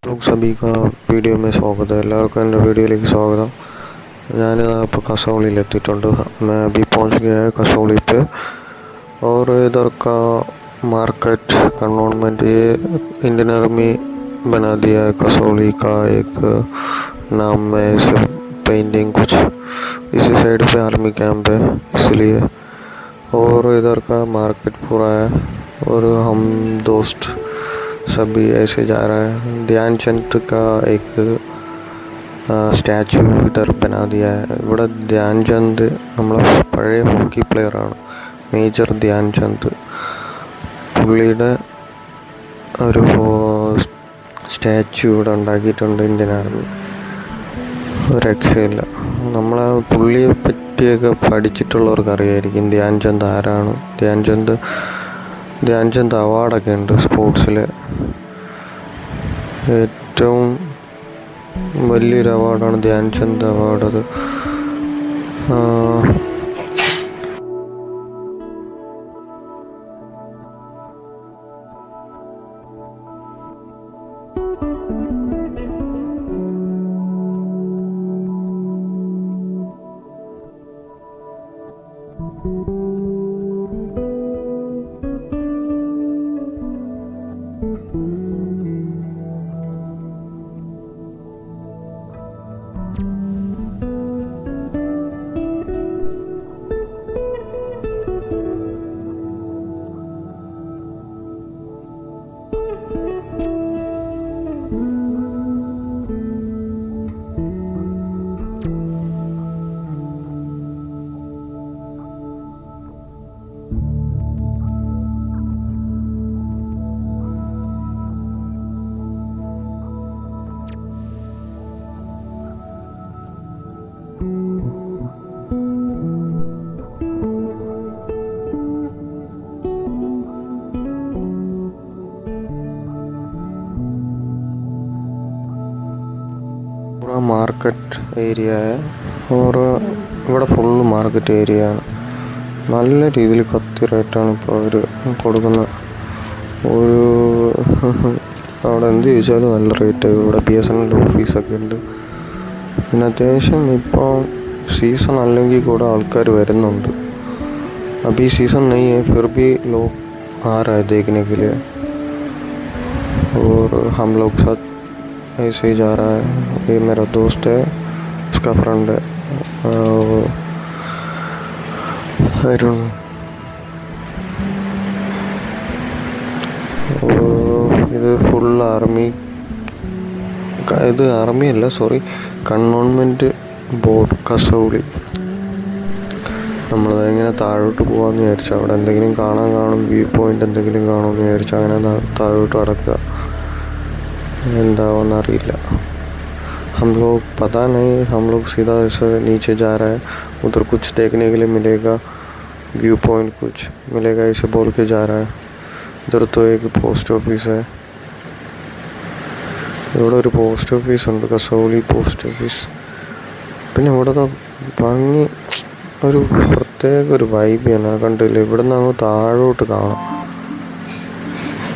लोग सभी का वीडियो में स्वागत है। എല്ലാവർക്കും എൻ്റെ വീഡിയോയിലേക്ക് സ്വാഗതം। ഞാൻ ഇപ്പോൾ कसौलीലെത്തിയിട്ടുണ്ട്। मैं अभी पहुंच गया है कसौली पे और इधर का मार्केट कंटोनमेंट ये इंडियन आर्मी बना दिया है। कसौली का एक नाम में इसे पेंटिंग कुछ इसी साइड पे आर्मी कैंप है इसलिए। और इधर का मार्केट पूरा है और हम दोस्त सभी ऐसे जा रहा है। ध्यानचंद का एक സ്റ്റാച്ചു ഇടർ ബനാ ദിയാ ഹൈ. ഇവിടെ ധ്യാൻചന്ദ് നമ്മളെ പഴയ ഹോക്കി പ്ലെയറാണ്, മേജർ ധ്യാൻചന്ദ്. പുള്ളിയുടെ ഒരു സ്റ്റാച്ചു ഇവിടെ ഉണ്ടാക്കിയിട്ടുണ്ട് ഇന്ത്യൻ ആർമി. രക്ഷയില്ല. നമ്മളെ പുള്ളിയെ പറ്റിയൊക്കെ പഠിച്ചിട്ടുള്ളവർക്ക് അറിയായിരിക്കും ധ്യാൻചന്ദ് ആരാണ്. ധ്യാൻചന്ദ് അവാർഡൊക്കെ ഉണ്ട് സ്പോർട്സിൽ. ഏറ്റവും വലിയൊരു അവാർഡാണ് ധ്യാൻചന്ദ് അവാർഡ്. അത് पूरा मार्केट ഏരിയ और ഇവിടെ ഫുള്ള് മാർക്കറ്റ് ഏരിയ ആണ്. നല്ല രീതിയിൽ കത്തി റേറ്റാണ് ഇപ്പോൾ അവർ കൊടുക്കുന്നത്. ഒരു അവിടെ എന്ത് ചോദിച്ചാലും നല്ല റേറ്റ്. ഇവിടെ BSNL ഓഫീസൊക്കെ ഉണ്ട്. പിന്നെ അത്യാവശ്യം ഇപ്പോൾ സീസൺ അല്ലെങ്കിൽ കൂടെ ആൾക്കാർ വരുന്നുണ്ട്. अभी सीज़न नहीं है फिर भी लोग आ रहा है देखने के लिए और हम लोग साथ ऐसे ही जा रहा है. ये मेरा दोस्त है, उसका फ्रेंड है अरुण. ഇത് ഫുൾ ആർമി, ഇത് ആർമി അല്ല സോറി, കണ്ടോൺമെൻറ്റ് ബോർഡ് കസൗളി. നമ്മളത് എങ്ങനെ താഴോട്ട് പോകാമെന്ന് വിചാരിച്ചു. അവിടെ എന്തെങ്കിലും കാണും, വ്യൂ പോയിൻ്റ് എന്തെങ്കിലും കാണുമെന്ന് വിചാരിച്ചു. അങ്ങനെ താഴോട്ട് അടക്കുക. എന്താവെന്ന് അറിയില്ല. हम लोग पता नहीं, हम लोग सीधा ऐसे नीचे जा रहा है. उधर कुछ देखने के लिए मिलेगा, व्यू पॉइंट कुछ मिलेगा ऐसे बोल के जा रहा है. इधर तो एक पोस्ट ऑफिस है. ഇവിടെ ഒരു പോസ്റ്റ് ഓഫീസ് ഉണ്ട്, കസൗളി പോസ്റ്റ് ഓഫീസ്. പിന്നെ ഇവിടുത്തെ ഭംഗി ഒരു പ്രത്യേക ഒരു വൈബാണ്. കണ്ടില്ല, ഇവിടെ നിന്ന് അങ്ങ് താഴോട്ട് കാണാം.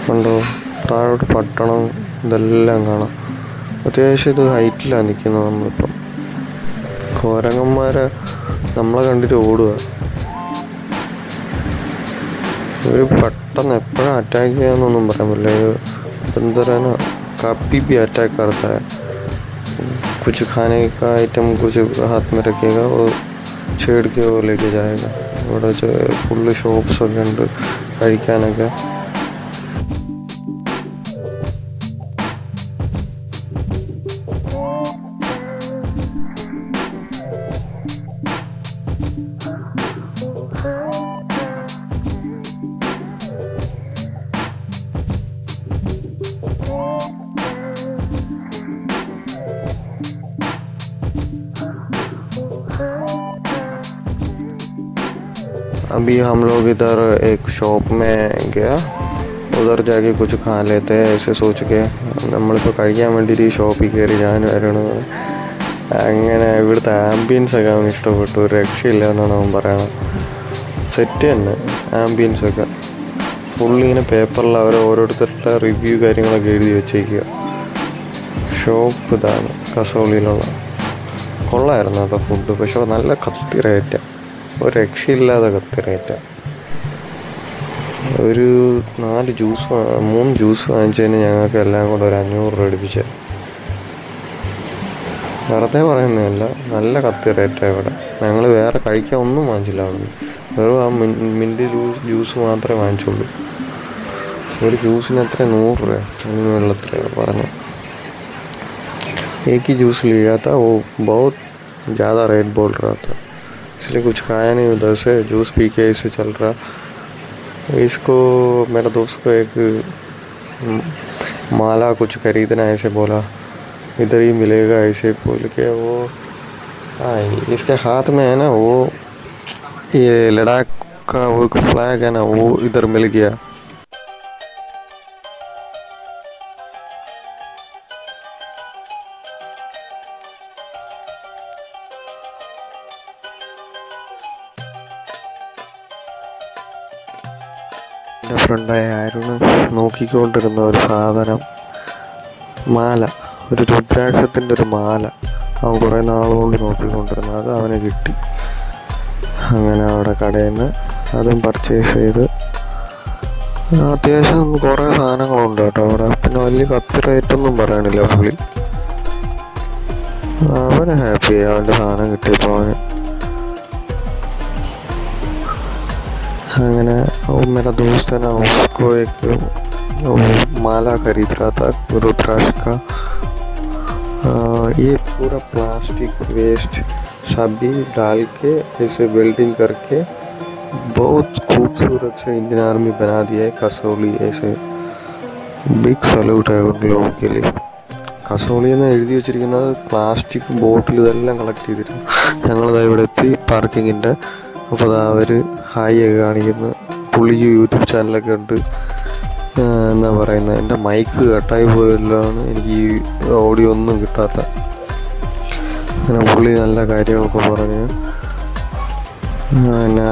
കണ്ടോ, താഴോട്ട് പട്ടണം ഇതെല്ലാം കാണാം. അത്യാവശ്യം ഇത് ഹൈറ്റിലാണ് നിൽക്കുന്നത്. നമ്മളിപ്പം കോരങ്ങന്മാരെ നമ്മളെ കണ്ടിട്ട് ഓടുക. ഇവർ പെട്ടെന്ന് എപ്പോഴും അറ്റാക്ക് ചെയ്യാമെന്നൊന്നും പറയാൻ പറ്റില്ല. എന്താ പറയുക, कभी भी अटैक करता है. कुछ खाने का आइटम कुछ हाथ में रखेगा और छेड़ के वो लेके जाएगा. ഇവിടെ ഫുള്ള് ഷോപ്സൊക്കെ ഉണ്ട് കഴിക്കാനൊക്കെ. अभी हम लोग इधर एक शॉप में गया, उधर जाके कुछ खा लेते हैं ऐसे सोच के. നമ്മളിപ്പോൾ കഴിക്കാൻ വേണ്ടിയിട്ട് ഈ ഷോപ്പിൽ കയറി ഞാൻ വരണത്. അങ്ങനെ ഇവിടുത്തെ ആംബിയൻസൊക്കെ അവന് ഇഷ്ടപ്പെട്ടു. ഒരു രക്ഷയില്ല എന്നാണ് അവൻ പറയണത്. സെറ്റ് തന്നെ ആംബിയൻസൊക്കെ. ഫുള്ളിങ്ങനെ പേപ്പറിൽ അവർ ഓരോരുത്തരുടെ റിവ്യൂ കാര്യങ്ങളൊക്കെ എഴുതി വെച്ചേക്കുക. ഷോപ്പ് ഇതാണ് കസോളിയിലുള്ള. കൊള്ളായിരുന്നു കേട്ടോ ഫുഡ്, പക്ഷെ നല്ല കത്തി റേറ്റാണ്, ഒരു രക്ഷയില്ലാതെ കത്തി റേറ്റാണ്. ഒരു 3 ജ്യൂസ് വാങ്ങിച്ചതിന് ഞങ്ങൾക്ക് എല്ലാം കൂടെ ഒരു 500 രൂപ അടുപ്പിച്ച്. വെറുതെ പറയുന്നതല്ല, നല്ല കത്തി റേറ്റാണ് ഇവിടെ. ഞങ്ങൾ വേറെ കഴിക്കാൻ ഒന്നും വാങ്ങിച്ചില്ല അവിടെ, വെറും ആ മിൻറ്റ് ജ്യൂസ് മാത്രമേ വാങ്ങിച്ചുള്ളൂ. ഒരു ജ്യൂസിന് എത്ര 100 രൂപ അതിന് മുകളിൽ എത്രയാണ് പറഞ്ഞു. एक ही जूस लिया था, वो बहुत ज़्यादा रेट बोल रहा था, इसलिए कुछ खाया नहीं उधर से, जूस पी के ऐसे चल रहा. इसको मेरा दोस्त को एक माला कुछ खरीदना ऐसे बोला, इधर ही मिलेगा ऐसे बोल के. वो हाँ, इसके हाथ में है ना वो ये लद्दाख का वो फ्लैग है ना, वो इधर मिल गया. എൻ്റെ ഫ്രണ്ടായ അരുണ് നോക്കിക്കൊണ്ടിരുന്ന ഒരു സാധനം, മാല, ഒരു രുദ്രാക്ഷത്തിൻ്റെ ഒരു മാല. അവൻ കുറേ നാളുകൊണ്ട് നോക്കിക്കൊണ്ടിരുന്നത്, അത് അവന് കിട്ടി. അങ്ങനെ അവിടെ കടയിൽ നിന്ന് അതും പർച്ചേസ് ചെയ്ത്. അത്യാവശ്യം കുറേ സാധനങ്ങളുണ്ട് കേട്ടോ അവിടെ. പിന്നെ വലിയ കത്തി റേറ്റൊന്നും പറയണില്ല പുള്ളി. അവന് ഹാപ്പി, അവൻ്റെ സാധനം കിട്ടിയപ്പോൾ അവന്. അങ്ങനെ मेरा दोस्त है ना, उसको एक माला खरीद रहा था रुद्राक्ष का. ये पूरा प्लास्टिक वेस्ट सभी डाल के ऐसे वेल्डिंग करके बहुत खूबसूरत से इंडियन आर्मी बना दिया है कसौली. ऐसे बिग सल्यूट है उन लोगों के लिए. കസോളി എന്ന് എഴുതി വെച്ചിരിക്കുന്നത് പ്ലാസ്റ്റിക് ബോട്ടിൽ ഇതെല്ലാം കളക്ട് ചെയ്തിരുന്നു. ഞങ്ങളിതാ ഇവിടെ എത്തി പാർക്കിങ്ങിൻ്റെ. അപ്പോൾ അതാ അവർ ഹായ് ഒക്കെ കാണിക്കുന്നു. പുള്ളിക്ക് യൂട്യൂബ് ചാനലൊക്കെ ഉണ്ട്. എന്താ പറയുന്നത്, എൻ്റെ മൈക്ക് കട്ടായി പോയല്ലാണ് എനിക്ക് ഈ ഓഡിയോ ഒന്നും കിട്ടാത്ത. അങ്ങനെ പുള്ളി നല്ല കാര്യമൊക്കെ പറഞ്ഞ് പിന്നെ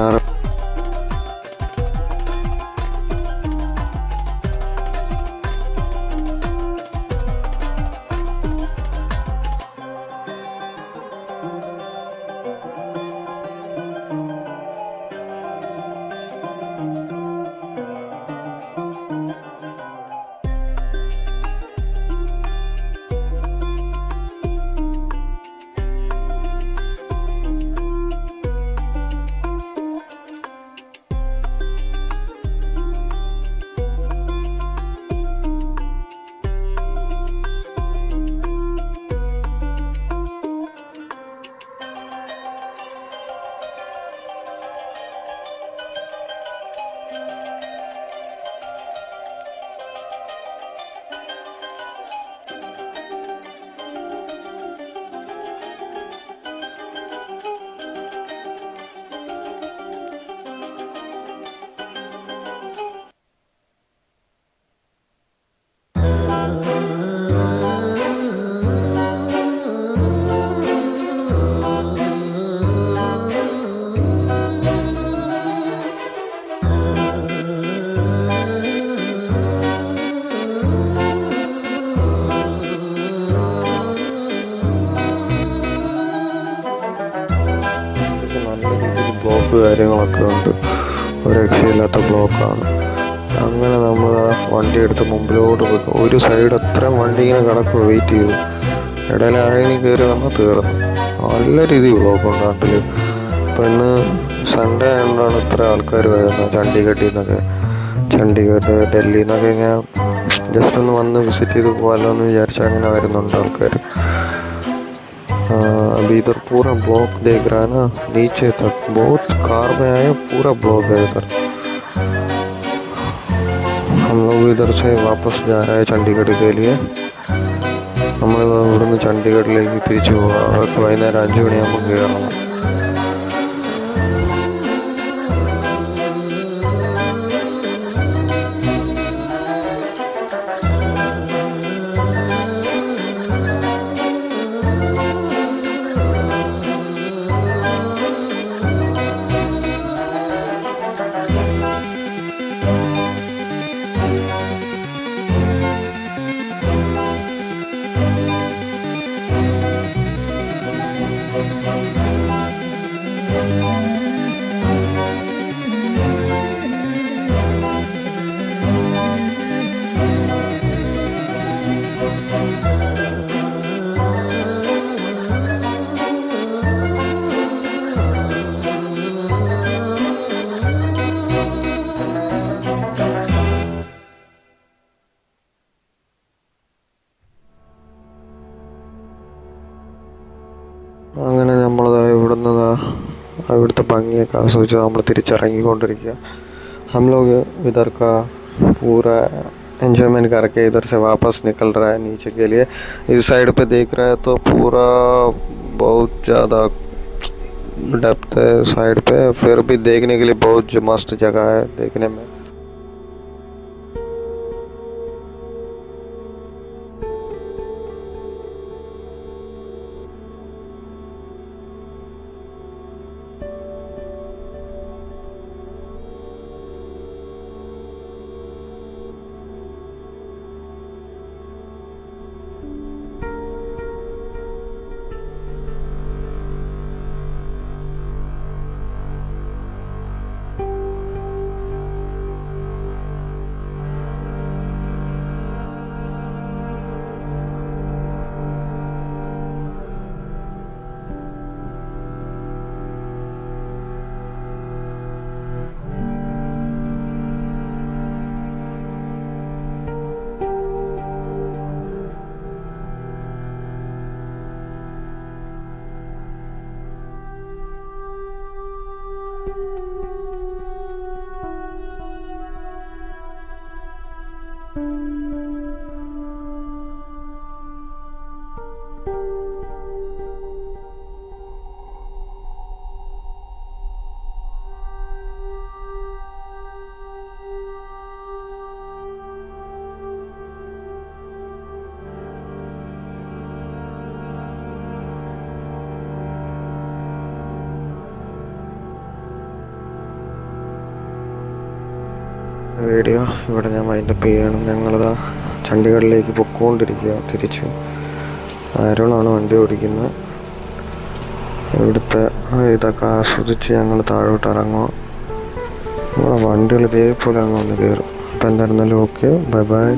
കാര്യങ്ങളൊക്കെ ഉണ്ട്. ഒരു രക്ഷയില്ലാത്ത ബ്ലോക്കാണ്. അങ്ങനെ നമ്മൾ ആ വണ്ടി എടുത്ത് മുമ്പിലോട്ട് പോയി. ഒരു സൈഡ് അത്രയും വണ്ടി ഇങ്ങനെ കിടക്കുക, വെയിറ്റ് ചെയ്തു. ഇടയിൽ ആഴി കയറി വന്നാൽ തീർന്നു. നല്ല രീതിയിൽ ബ്ലോക്കുണ്ട് നാട്ടിൽ. ഇപ്പം ഇന്ന് സൺഡേ ആയതുകൊണ്ടാണ് ഇത്ര ആൾക്കാർ വരുന്നത്. ചണ്ഡീഗഡ് ഡൽഹിയിൽ നിന്നൊക്കെ ഇങ്ങനെ ജസ്റ്റ് ഒന്ന് വന്ന് വിസിറ്റ് ചെയ്ത് പോകാമല്ലോ എന്ന് വിചാരിച്ചാൽ അങ്ങനെ വരുന്നുണ്ട് ആൾക്കാർ. अभी इधर पूरा ब्लॉक देख रहा है ना, नीचे तक बहुत कार में आए, पूरा ब्लॉक है इधर. हम लोग इधर से वापस जा रहे हैं चंडीगढ़ के लिए. നമ്മൾ ഇവിടുന്ന് ചണ്ഡീഗഡിലേക്ക് തിരിച്ചു പോകാം. അവർക്ക് വൈകുന്നേരം 5 മണിയാകുമ്പോൾ കയറണം. അങ്ങനെ നമ്മളതാ ഇവിടുത്തെ ഭംഗിയൊക്കെ ആസ്വദിച്ച് നമ്മൾ തിരിച്ചിറങ്ങിക്കൊണ്ടിരിക്കുക. हम लोग इधर का पूरा एंजॉयमेंट करके इधर से वापस निकल रहा है नीचे के लिए. इस साइड पे देख रहा है तो पूरा बहुत ज़्यादा डेप्थ है साइड पे, फिर भी देखने के लिए बहुत मस्त जगह है देखने में. വീഡിയോ ഇവിടെ ഞാൻ വൈൻഡപ്പ് ചെയ്യണം. ഞങ്ങളിതാ ചണ്ഡീഗഡിലേക്ക് പൊക്കോണ്ടിരിക്കുക തിരിച്ച്. അരുണാണ് വണ്ടി ഓടിക്കുന്നത്. ഇവിടുത്തെ ഇതൊക്കെ ആസ്വദിച്ച് ഞങ്ങൾ താഴോട്ട് ഇറങ്ങുക. നമ്മുടെ വണ്ടികൾ ഇതേപോലെ അങ്ങ് വന്ന് കയറും. അപ്പോൾ എന്തായിരുന്നാലും ഓക്കെ, ബൈ ബൈ.